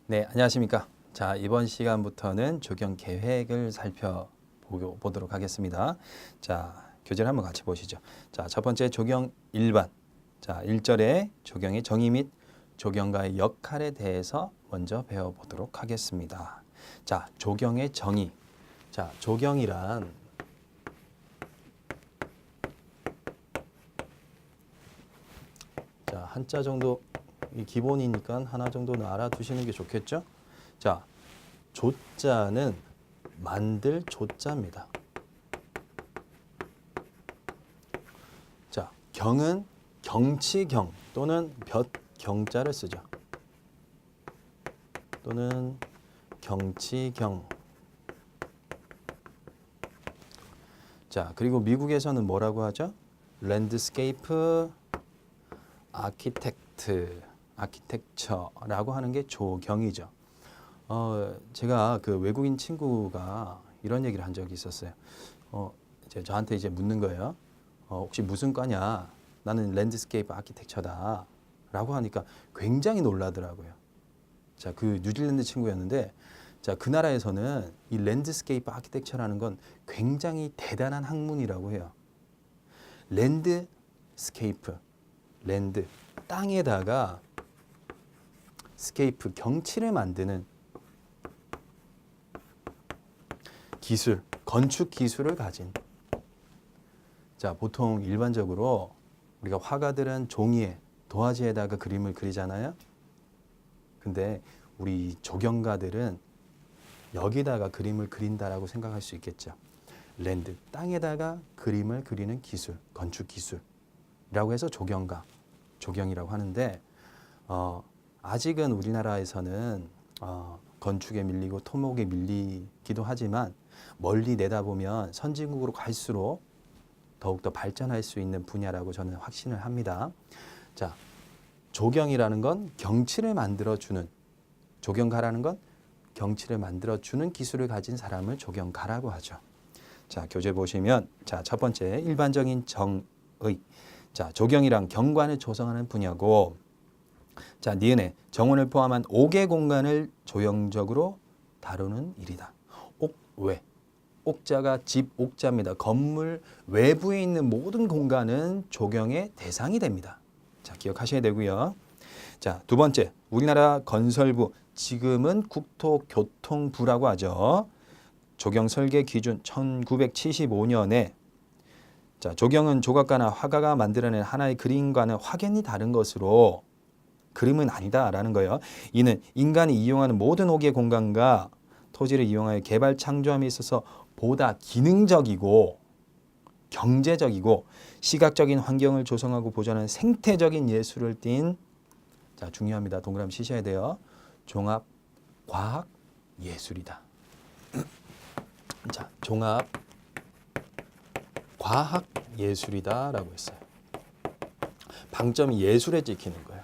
네, 안녕하십니까. 자, 이번 시간부터는 조경 계획을 살펴보도록 하겠습니다. 자, 교재를 한번 같이 보시죠. 자, 첫 번째 조경 일반. 자, 1절에 조경의 정의 및 조경가의 역할에 대해서 먼저 배워보도록 하겠습니다. 자, 조경의 정의. 자, 조경이란 자, 한자 정도 이 기본이니까 하나 정도는 알아두시는 게 좋겠죠? 자, 조자는 만들 조자입니다. 자, 경은 경치경 또는 볕경자를 쓰죠. 또는 경치경. 자, 그리고 미국에서는 뭐라고 하죠? 랜드스케이프 아키텍처라고 하는 게 조경이죠. 제가 그 외국인 친구가 이런 얘기를 한 적이 있었어요. 저한테 이제 묻는 거예요. 혹시 무슨 과냐? 나는 랜드스케이프 아키텍처다. 라고 하니까 굉장히 놀라더라고요. 자, 그 뉴질랜드 친구였는데, 자, 그 나라에서는 이 랜드스케이프 아키텍처라는 건 굉장히 대단한 학문이라고 해요. 랜드스케이프, 랜드, 땅에다가 스케이프, 경치를 만드는 기술, 건축 기술을 가진. 자, 보통 일반적으로 우리가 화가들은 종이에, 도화지에다가 그림을 그리잖아요. 근데 우리 조경가들은 여기다가 그림을 그린다라고 생각할 수 있겠죠. 랜드, 땅에다가 그림을 그리는 기술, 건축 기술이라고 해서 조경가, 조경이라고 하는데 아직은 우리나라에서는 건축에 밀리고 토목에 밀리기도 하지만 멀리 내다보면 선진국으로 갈수록 더욱더 발전할 수 있는 분야라고 저는 확신을 합니다. 자, 조경이라는 건 경치를 만들어주는, 조경가라는 건 경치를 만들어주는 기술을 가진 사람을 조경가라고 하죠. 자, 교재 보시면 자, 첫 번째 일반적인 정의. 자, 조경이란 경관을 조성하는 분야고, 자, 니은에 정원을 포함한 5개 공간을 조형적으로 다루는 일이다. 옥외. 옥자가 집 옥자입니다. 건물 외부에 있는 모든 공간은 조경의 대상이 됩니다. 자, 기억하셔야 되고요. 자, 두 번째, 우리나라 건설부, 지금은 국토교통부라고 하죠. 조경 설계 기준 1975년에 자, 조경은 조각가나 화가가 만들어낸 하나의 그림과는 확연히 다른 것으로 그림은 아니다라는 거예요. 이는 인간이 이용하는 모든 5개 공간과 토지를 이용하여 개발 창조함에 있어서 보다 기능적이고 경제적이고 시각적인 환경을 조성하고 보존하는 생태적인 예술을 띤, 자, 중요합니다. 동그라미 치셔야 돼요. 종합 과학 예술이다. 자, 종합 과학 예술이다라고 했어요. 방점이 예술에 찍히는 거예요.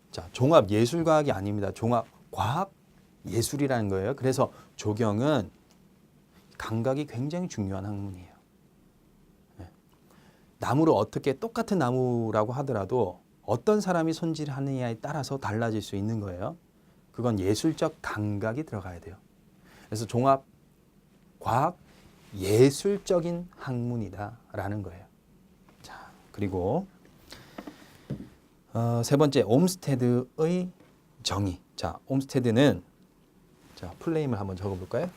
자, 종합 예술과학이 아닙니다. 종합 과학 예술이라는 거예요. 그래서 조경은 감각이 굉장히 중요한 학문이에요. 나무를 어떻게 똑같은 나무라고 하더라도 어떤 사람이 손질하느냐에 따라서 달라질 수 있는 거예요. 그건 예술적 감각이 들어가야 돼요. 그래서 종합 과학 예술적인 학문이다라는 거예요. 자, 그리고 세 번째 옴스테드의 정의. 자, 옴스테드는 자, 풀네임을 한번 적어볼까요?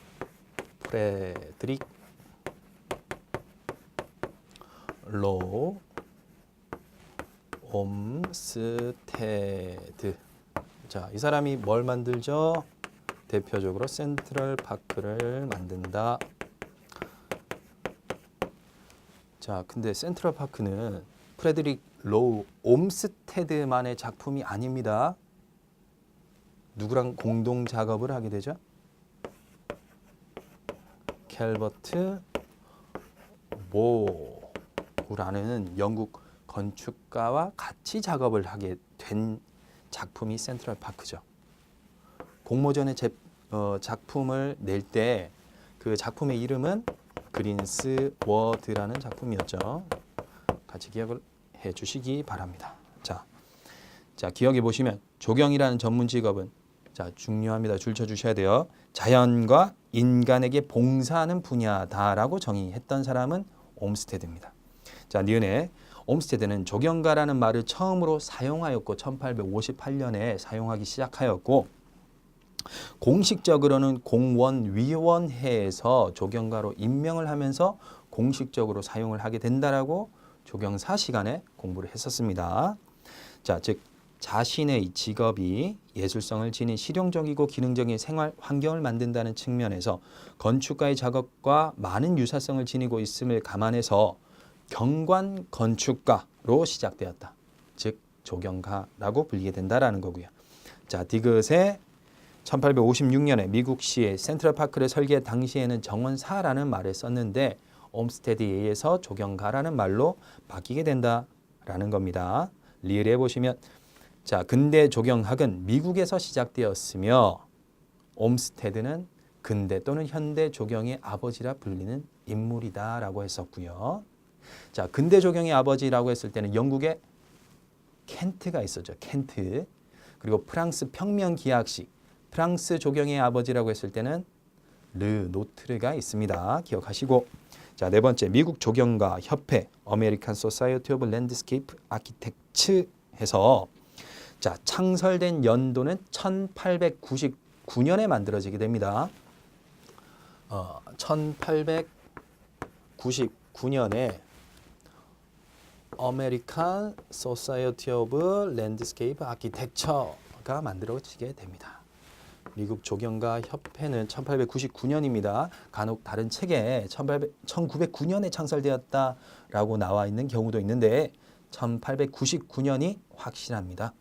프레드릭 로 옴스테드. 자, 이 사람이 뭘 만들죠? 대표적으로 센트럴 파크를 만든다. 자, 근데 센트럴 파크는 프레드릭 로우 옴스테드만의 작품이 아닙니다. 누구랑 공동 작업을 하게 되죠? 캘버트 모라는 영국 건축가와 같이 작업을 하게 된 작품이 센트럴 파크죠. 공모전에 작품을 낼 때 그 작품의 이름은 그린스 워드라는 작품이었죠. 같이 기억을 해주시기 바랍니다. 자, 기억해 보시면 조경이라는 전문 직업은 자, 중요합니다. 줄 쳐주셔야 돼요. 자연과 인간에게 봉사하는 분야다라고 정의했던 사람은 옴스테드입니다. 자, 니은에 옴스테드는 조경가라는 말을 처음으로 사용하였고 1858년에 사용하기 시작하였고 공식적으로는 공원위원회에서 조경가로 임명을 하면서 공식적으로 사용을 하게 된다라고 조경사 시간에 공부를 했었습니다. 자, 즉 자신의 직업이 예술성을 지닌 실용적이고 기능적인 생활 환경을 만든다는 측면에서 건축가의 작업과 많은 유사성을 지니고 있음을 감안해서 경관 건축가로 시작되었다. 즉 조경가라고 불리게 된다라는 거고요. 자, 디귿의 1856년에 미국시의 센트럴파크를 설계 당시에는 정원사라는 말을 썼는데 옴스테드에 의해서 조경가라는 말로 바뀌게 된다라는 겁니다. 리을에 보시면 자, 근대 조경학은 미국에서 시작되었으며 옴스테드는 근대 또는 현대 조경의 아버지라 불리는 인물이다라고 했었고요. 자, 근대 조경의 아버지라고 했을 때는 영국의 켄트가 있었죠. 켄트. 그리고 프랑스 평면 기하학식, 프랑스 조경의 아버지라고 했을 때는 르 노트르가 있습니다. 기억하시고. 자, 네 번째 미국 조경가 협회 어메리칸 소사이어티 오브 랜드스케이프 아키텍츠 해서 자, 창설된 연도는 1899년에 만들어지게 됩니다. 1899년에 어메리칸 소사이어티 오브 랜드스케이프 아키텍처가 만들어지게 됩니다. 미국 조경가 협회는 1899년입니다. 간혹 다른 책에 1909년에 창설되었다라고 나와 있는 경우도 있는데 1899년이 확실합니다.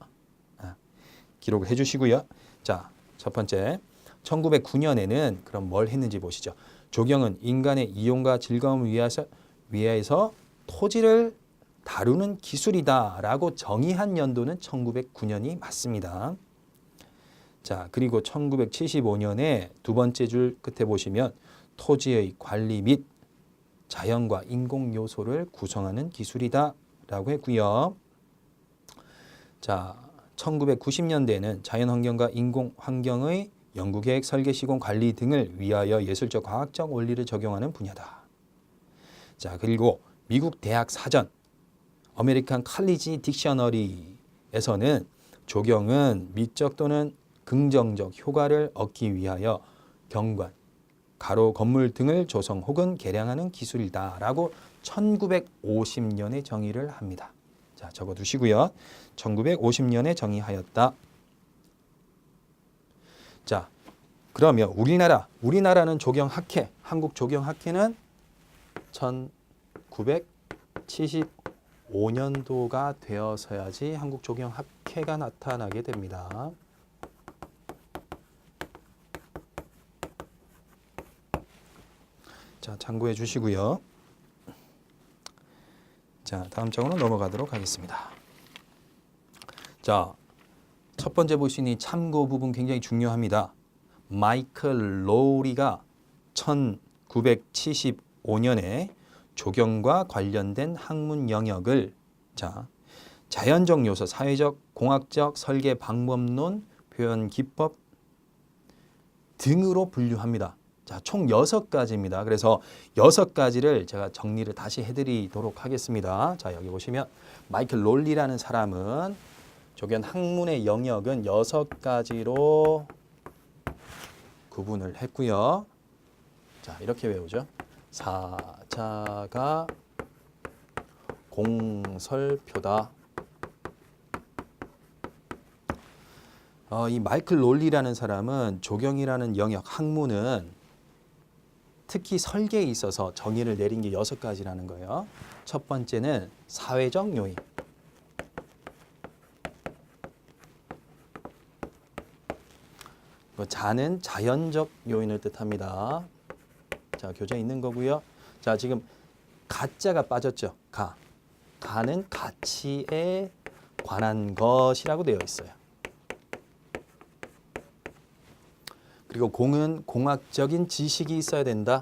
기록을 해주시고요. 자, 첫 번째 1909년에는 그럼 뭘 했는지 보시죠. 조경은 인간의 이용과 즐거움을 위해서 토지를 다루는 기술이다라고 정의한 연도는 1909년이 맞습니다. 자, 그리고 1975년에 두 번째 줄 끝에 보시면 토지의 관리 및 자연과 인공 요소를 구성하는 기술이다라고 했고요. 자, 1990년대에는 자연환경과 인공환경의 연구계획, 설계, 시공, 관리 등을 위하여 예술적, 과학적 원리를 적용하는 분야다. 자, 그리고 미국 대학 사전 아메리칸 칼리지 딕셔너리에서는 조경은 미적 또는 긍정적 효과를 얻기 위하여 경관, 가로, 건물 등을 조성 혹은 개량하는 기술이다라고 1950년에 정의를 합니다. 자, 적어두시고요. 1950년에 정의하였다. 자, 그러면 우리나라는 조경학회, 한국조경학회는 1975년도가 되어서야지 한국조경학회가 나타나게 됩니다. 자, 참고해 주시고요. 자, 다음 장으로 넘어가도록 하겠습니다. 자, 첫 번째 보신 이 참고 부분 굉장히 중요합니다. 마이클 로우리가 1975년에 조경과 관련된 학문 영역을 자, 자연적 요소, 사회적, 공학적, 설계 방법론, 표현 기법 등으로 분류합니다. 자, 총 6가지입니다. 그래서 6가지를 제가 정리를 다시 해드리도록 하겠습니다. 자, 여기 보시면 마이클 롤리라는 사람은 조경 학문의 영역은 6가지로 구분을 했고요. 자, 이렇게 외우죠. 사자가 공설표다. 이 마이클 롤리라는 사람은 조경이라는 영역 학문은 특히 설계에 있어서 정의를 내린 게 6가지라는 거예요. 첫 번째는 사회적 요인. 자는 자연적 요인을 뜻합니다. 자, 교재에 있는 거고요. 자, 지금 가자가 빠졌죠. 가는 가치에 관한 것이라고 되어 있어요. 그리고 공은 공학적인 지식이 있어야 된다.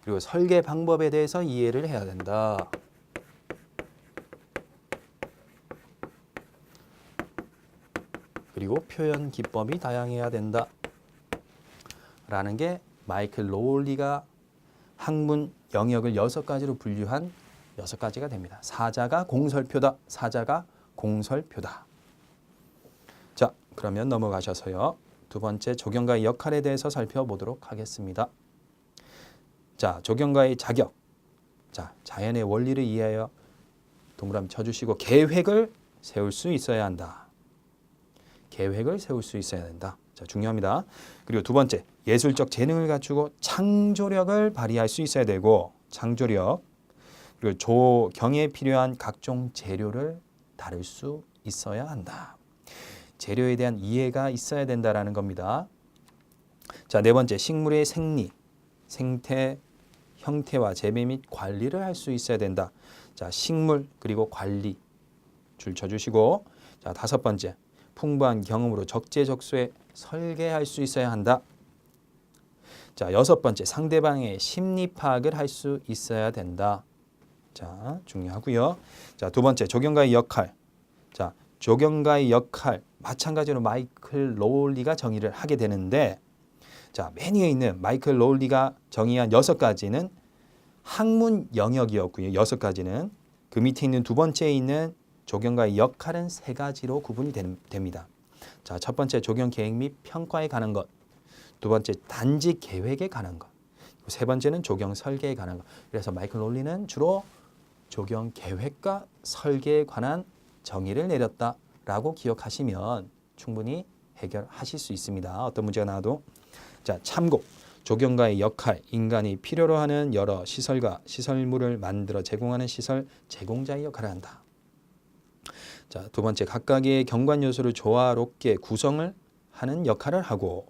그리고 설계 방법에 대해서 이해를 해야 된다. 그리고 표현 기법이 다양해야 된다. 라는 게 마이클 로울리가 학문 영역을 6가지로 분류한 6가지가 됩니다. 사자가 공설표다. 사자가 공설표다. 자, 그러면 넘어가셔서요. 두 번째 조경가의 역할에 대해서 살펴보도록 하겠습니다. 자, 조경가의 자격. 자, 자연의 원리를 이해하여 동그라미 쳐주시고 계획을 세울 수 있어야 한다. 계획을 세울 수 있어야 된다. 자, 중요합니다. 그리고 두 번째, 예술적 재능을 갖추고 창조력을 발휘할 수 있어야 되고, 창조력. 그리고 조경에 필요한 각종 재료를 다룰 수 있어야 한다. 재료에 대한 이해가 있어야 된다라는 겁니다. 자, 네 번째, 식물의 생리, 생태, 형태와 재배 및 관리를 할 수 있어야 된다. 자, 식물 그리고 관리 줄 쳐주시고, 자, 다섯 번째, 풍부한 경험으로 적재적소에 설계할 수 있어야 한다. 자, 여섯 번째, 상대방의 심리 파악을 할 수 있어야 된다. 자, 중요하고요. 자, 두 번째, 조경가의 역할. 자, 조경가의 역할 마찬가지로 마이클 로울리가 정의를 하게 되는데, 자, 맨 위에 있는 마이클 로울리가 정의한 6가지는 학문 영역이었고요. 6가지는 그 밑에 있는 두 번째에 있는 조경가의 역할은 3가지로 구분이 됩니다. 자, 첫 번째 조경 계획 및 평가에 관한 것, 두 번째 단지 계획에 관한 것, 세 번째는 조경 설계에 관한 것. 그래서 마이클 로울리는 주로 조경 계획과 설계에 관한 정의를 내렸다라고 기억하시면 충분히 해결하실 수 있습니다. 어떤 문제가 나와도. 자, 참고. 조경가의 역할, 인간이 필요로 하는 여러 시설과 시설물을 만들어 제공하는 시설 제공자의 역할을 한다. 자, 두 번째, 각각의 경관 요소를 조화롭게 구성을 하는 역할을 하고,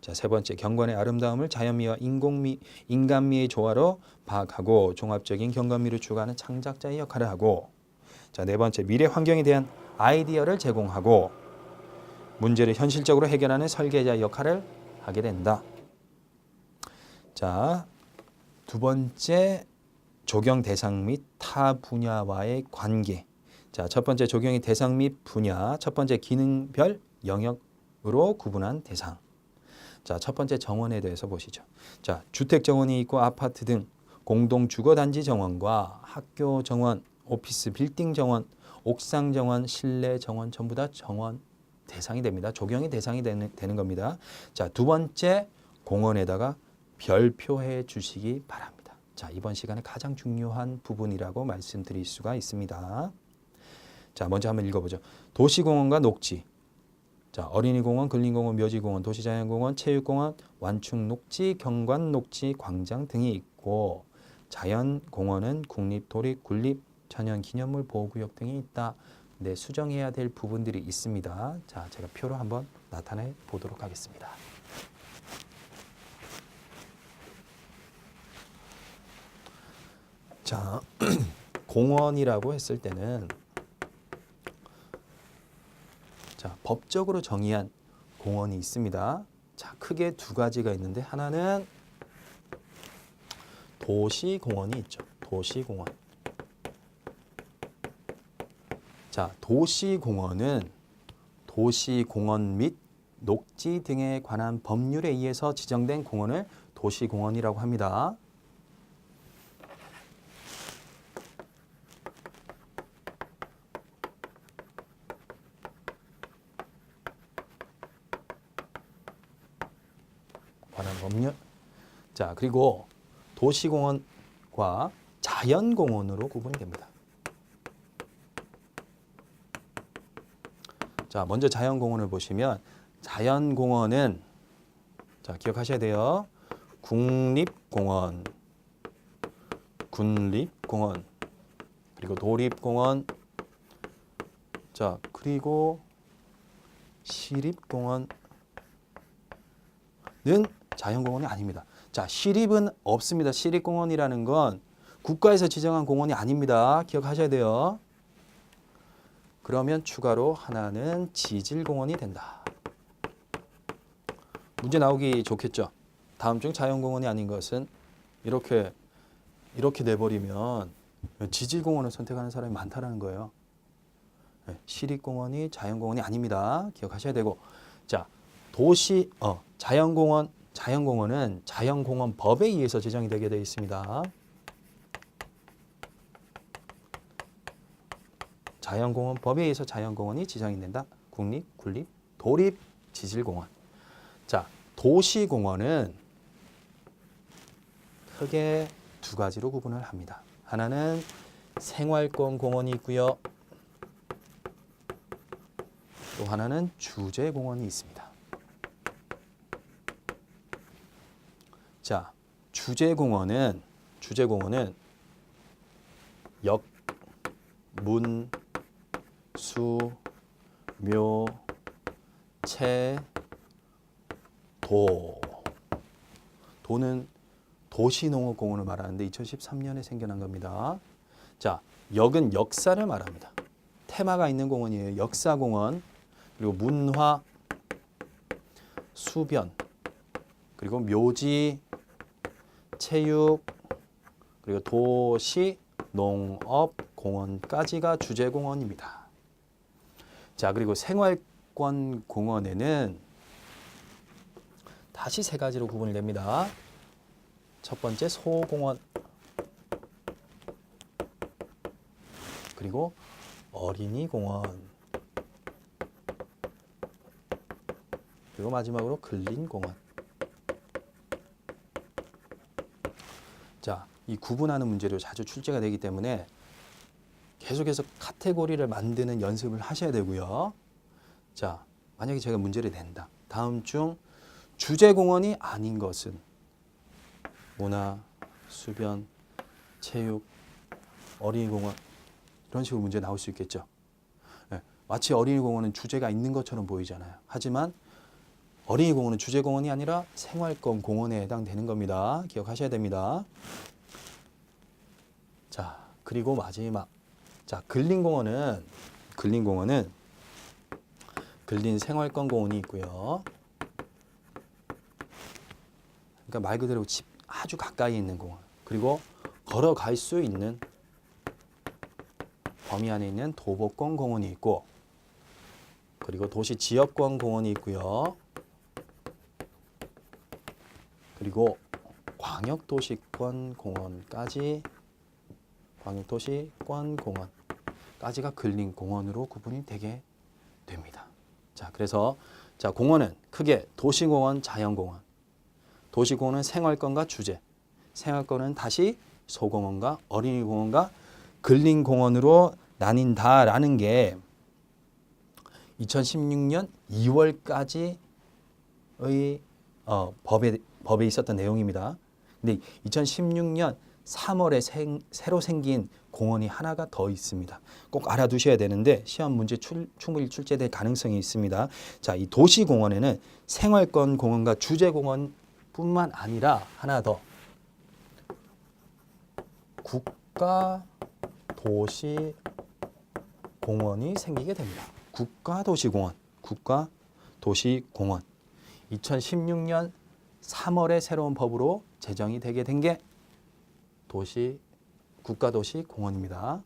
자, 세 번째, 경관의 아름다움을 자연미와 인간미의 조화로 파악하고 종합적인 경관미를 추구하는 창작자의 역할을 하고, 자, 네 번째, 미래 환경에 대한 아이디어를 제공하고 문제를 현실적으로 해결하는 설계자의 역할을 하게 된다. 자, 두 번째, 조경 대상 및 타 분야와의 관계. 자, 첫 번째, 조경의 대상 및 분야. 첫 번째, 기능별 영역으로 구분한 대상. 자, 첫 번째 정원에 대해서 보시죠. 자, 주택 정원이 있고 아파트 등 공동 주거 단지 정원과 학교 정원, 오피스 빌딩 정원, 옥상 정원, 실내 정원 전부 다 정원 대상이 됩니다. 조경의 대상이 되는 겁니다. 자, 두 번째, 공원에다가 별표해 주시기 바랍니다. 자, 이번 시간에 가장 중요한 부분이라고 말씀드릴 수가 있습니다. 자, 먼저 한번 읽어보죠. 도시공원과 녹지. 자, 어린이공원, 근린공원, 묘지공원, 도시자연공원, 체육공원, 완충녹지, 경관녹지, 광장 등이 있고, 자연공원은 국립, 도립, 군립, 천연기념물 보호구역 등이 있다. 네, 수정해야 될 부분들이 있습니다. 자, 제가 표로 한번 나타내 보도록 하겠습니다. 자, 공원이라고 했을 때는, 자, 법적으로 정의한 공원이 있습니다. 자, 크게 2가지가 있는데, 하나는 도시공원이 있죠. 도시공원. 자, 도시공원은 도시공원 및 녹지 등에 관한 법률에 의해서 지정된 공원을 도시공원이라고 합니다. 관한 법률. 자, 그리고 도시공원과 자연공원으로 구분이 됩니다. 자, 먼저 자연공원을 보시면, 자연공원은, 자, 기억하셔야 돼요. 국립공원, 군립공원, 그리고 도립공원, 자, 그리고 시립공원은 자연공원이 아닙니다. 자, 시립은 없습니다. 시립공원이라는 건 국가에서 지정한 공원이 아닙니다. 기억하셔야 돼요. 그러면 추가로 하나는 지질공원이 된다. 문제 나오기 좋겠죠. 다음 중 자연공원이 아닌 것은, 이렇게 내버리면 지질공원을 선택하는 사람이 많다는 거예요. 시립공원이 자연공원이 아닙니다. 기억하셔야 되고, 자, 도시 자연공원은 자연공원법에 의해서 지정이 되게 되어 있습니다. 자연공원법에 의해서 자연공원이 지정이 된다. 국립, 군립, 도립, 지질공원. 자, 도시공원은 크게 두 가지로 구분을 합니다. 하나는 생활권 공원이 있고요. 또 하나는 주제공원이 있습니다. 자, 주제공원은 역, 문, 수, 묘, 체, 도. 도는 도시농업공원을 말하는데 2013년에 생겨난 겁니다. 자, 역은 역사를 말합니다. 테마가 있는 공원이에요. 역사공원, 그리고 문화, 수변, 그리고 묘지, 체육, 그리고 도시, 농업, 공원까지가 주제공원입니다. 자, 그리고 생활권 공원에는 다시 세 가지로 구분이 됩니다. 첫 번째 소공원, 그리고 어린이공원, 그리고 마지막으로 근린공원. 자, 이 구분하는 문제로 자주 출제가 되기 때문에 계속해서 카테고리를 만드는 연습을 하셔야 되고요. 자, 만약에 제가 문제를 낸다. 다음 중 주제공원이 아닌 것은 문화, 수변, 체육, 어린이공원 이런 식으로 문제 나올 수 있겠죠. 네, 마치 어린이공원은 주제가 있는 것처럼 보이잖아요. 하지만 어린이공원은 주제공원이 아니라 생활권 공원에 해당되는 겁니다. 기억하셔야 됩니다. 자, 그리고 마지막. 자, 근린공원은 근린 생활권 공원이 있고요. 그러니까 말 그대로 집 아주 가까이 있는 공원. 그리고 걸어갈 수 있는 범위 안에 있는 도보권 공원이 있고, 그리고 도시 지역권 공원이 있고요. 그리고 광역도시권 공원까지가 근린공원으로 구분이 되게 됩니다. 자, 그래서 자, 공원은 크게 도시공원, 자연공원. 도시공원은 생활권과 주제. 생활권은 다시 소공원과 어린이공원과 근린공원으로 나뉜다라는 게 2016년 2월까지의 법에 있었던 내용입니다. 근데 2016년 3월에 새로 생긴 공원이 하나가 더 있습니다. 꼭 알아두셔야 되는데 시험 문제 충분히 출제될 가능성이 있습니다. 자, 이 도시공원에는 생활권 공원과 주제공원뿐만 아니라 하나 더 국가도시공원이 생기게 됩니다. 국가도시공원. 2016년 3월에 새로운 법으로 제정이 되게 된 게 국가도시공원입니다.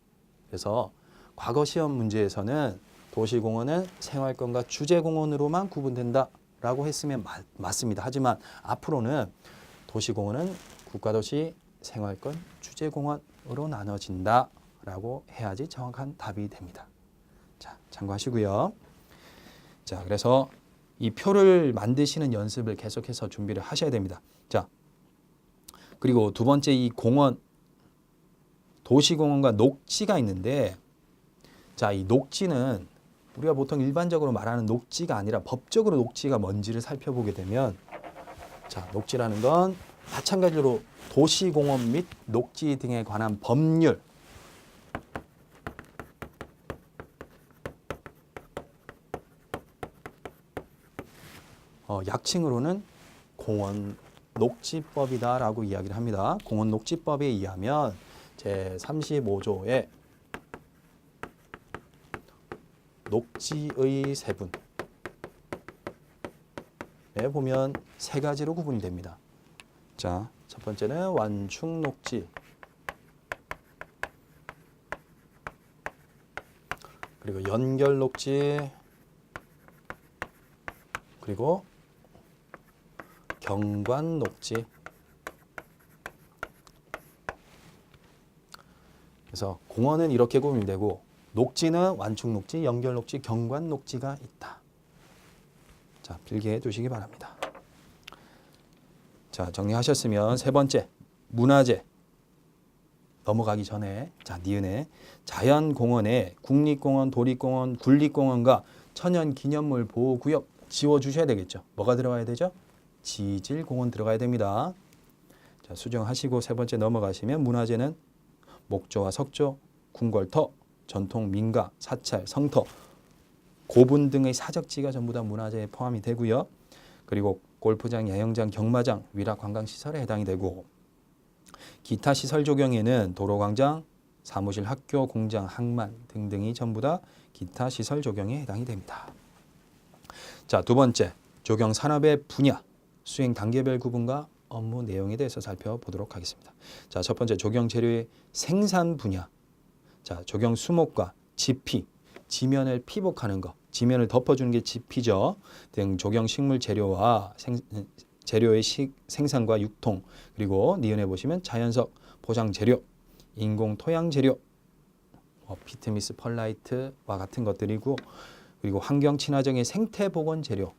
그래서 과거 시험 문제에서는 도시공원은 생활권과 주제공원으로만 구분된다라고 했으면 맞습니다. 하지만 앞으로는 도시공원은 국가도시, 생활권, 주제공원으로 나눠진다라고 해야지 정확한 답이 됩니다. 자, 참고하시고요. 자, 그래서 이 표를 만드시는 연습을 계속해서 준비를 하셔야 됩니다. 자, 그리고 두 번째 이 공원, 도시공원과 녹지가 있는데, 자, 이 녹지는 우리가 보통 일반적으로 말하는 녹지가 아니라 법적으로 녹지가 뭔지를 살펴보게 되면, 자, 녹지라는 건 마찬가지로 도시공원 및 녹지 등에 관한 법률, 약칭으로는 공원녹지법이다라고 이야기를 합니다. 공원녹지법에 의하면 제35조에 녹지의 세분에 보면 세 가지로 구분이 됩니다. 자, 첫 번째는 완충녹지, 그리고 연결 녹지, 그리고 경관 녹지. 그래서 공원은 이렇게 구분되고 녹지는 완충 녹지, 연결 녹지, 경관 녹지가 있다. 자, 필기해 두시기 바랍니다. 자, 정리하셨으면 세 번째 문화재 넘어가기 전에 자, 니은에 자연공원에 국립공원, 도립공원, 군립공원과 천연기념물 보호구역 지워주셔야 되겠죠. 뭐가 들어가야 되죠? 지질공원 들어가야 됩니다. 자, 수정하시고 세 번째 넘어가시면 문화재는 목조와 석조, 궁궐터, 전통 민가, 사찰, 성터, 고분 등의 사적지가 전부 다 문화재에 포함이 되고요. 그리고 골프장, 야영장, 경마장, 위락관광시설에 해당이 되고 기타 시설 조경에는 도로광장, 사무실, 학교, 공장, 항만 등등이 전부 다 기타 시설 조경에 해당이 됩니다. 자, 두 번째 조경 산업의 분야, 수행 단계별 구분과 업무 내용에 대해서 살펴보도록 하겠습니다. 자, 첫 번째 조경 재료의 생산 분야. 자, 조경 수목과 지피, 지면을 피복하는 것, 지면을 덮어주는 게 지피죠. 등 조경 식물 재료와 재료의 생산과 유통, 그리고 니은에 보시면 자연석 포장 재료, 인공 토양 재료, 피트미스 펄라이트와 같은 것들이고, 그리고 환경 친화적인 생태 보건 재료,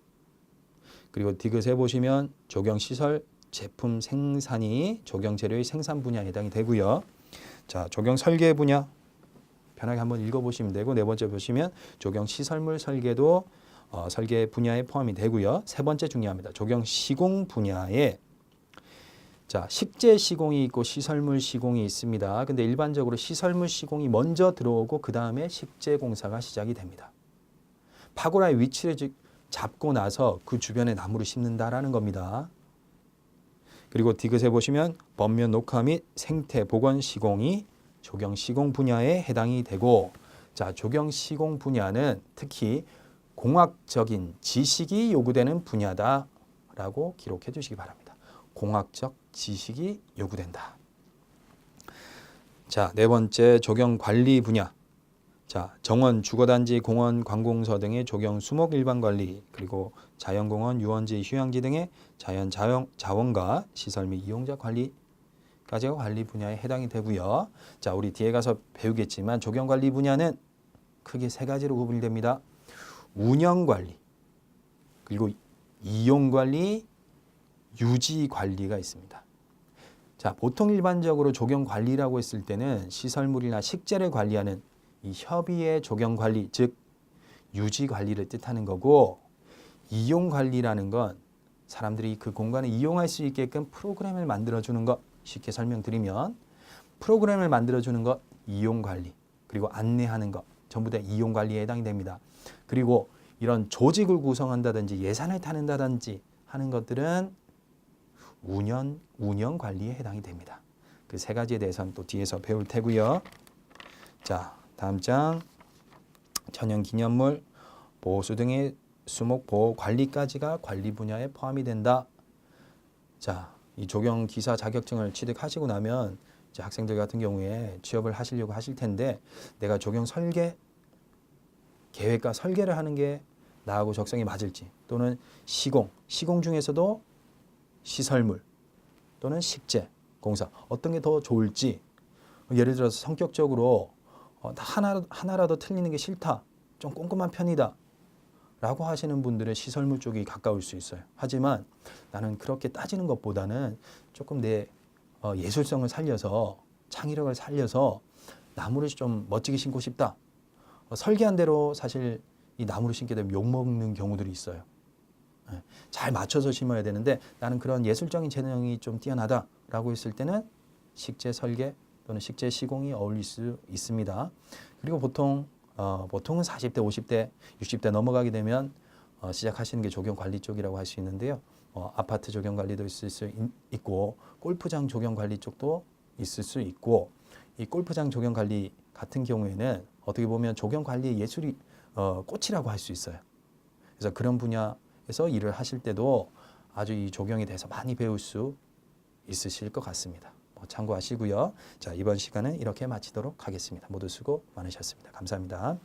그리고 디귿에 보시면 조경 시설 제품 생산이 조경 재료의 생산 분야에 해당이 되고요. 자, 조경 설계 분야 편하게 한번 읽어보시면 되고, 네 번째 보시면 조경 시설물 설계도 설계 분야에 포함이 되고요. 세 번째 중요합니다. 조경 시공 분야에 자, 식재 시공이 있고 시설물 시공이 있습니다. 근데 일반적으로 시설물 시공이 먼저 들어오고 그 다음에 식재 공사가 시작이 됩니다. 파고라의 위치를 잡고 나서 그 주변에 나무를 심는다라는 겁니다. 그리고 디귿에 보시면 법면 녹화 및 생태 보건 시공이 조경 시공 분야에 해당이 되고, 자, 조경 시공 분야는 특히 공학적인 지식이 요구되는 분야다라고 기록해 주시기 바랍니다. 공학적 지식이 요구된다. 자, 네 번째 조경 관리 분야. 자, 정원, 주거단지, 공원, 관공서 등의 조경 수목 일반 관리, 그리고 자연공원, 유원지, 휴양지 등의 자연 자원과 시설 및 이용자 관리까지가 관리 분야에 해당이 되고요. 자, 우리 뒤에 가서 배우겠지만 조경 관리 분야는 크게 세 가지로 구분이 됩니다. 운영 관리, 그리고 이용 관리, 유지 관리가 있습니다. 자, 보통 일반적으로 조경 관리라고 했을 때는 시설물이나 식재를 관리하는 이 협의의 조경 관리, 즉 유지 관리를 뜻하는 거고, 이용 관리라는 건 사람들이 그 공간을 이용할 수 있게끔 프로그램을 만들어주는 것, 쉽게 설명드리면 프로그램을 만들어주는 것, 이용 관리, 그리고 안내하는 것 전부 다 이용 관리에 해당이 됩니다. 그리고 이런 조직을 구성한다든지 예산을 타는다든지 하는 것들은 운영 관리에 해당이 됩니다. 그 세 가지에 대해서는 또 뒤에서 배울 테고요. 자, 다음 장 천연기념물 보호수 등의 수목 보호 관리까지가 관리 분야에 포함이 된다. 자, 이 조경 기사 자격증을 취득하시고 나면 이제 학생들 같은 경우에 취업을 하시려고 하실 텐데, 내가 조경 설계 계획과 설계를 하는 게 나하고 적성이 맞을지, 또는 시공 중에서도 시설물 또는 식재 공사 어떤 게 더 좋을지, 예를 들어서 성격적으로 하나라도 틀리는 게 싫다, 좀 꼼꼼한 편이다 라고 하시는 분들은 시설물 쪽이 가까울 수 있어요. 하지만 나는 그렇게 따지는 것보다는 조금 내 예술성을 살려서, 창의력을 살려서 나무를 좀 멋지게 심고 싶다. 설계한 대로 사실 이 나무를 심게 되면 욕먹는 경우들이 있어요. 잘 맞춰서 심어야 되는데 나는 그런 예술적인 재능이 좀 뛰어나다라고 했을 때는 식재 설계 또는 식재 시공이 어울릴 수 있습니다. 그리고 보통은 40대, 50대, 60대 넘어가게 되면 시작하시는 게 조경 관리 쪽이라고 할 수 있는데요. 아파트 조경 관리도 있을 수 있고, 골프장 조경 관리 쪽도 있을 수 있고, 이 골프장 조경 관리 같은 경우에는 어떻게 보면 조경 관리의 예술이 꽃이라고 할 수 있어요. 그래서 그런 분야에서 일을 하실 때도 아주 이 조경에 대해서 많이 배울 수 있으실 것 같습니다. 참고하시고요. 자, 이번 시간은 이렇게 마치도록 하겠습니다. 모두 수고 많으셨습니다. 감사합니다.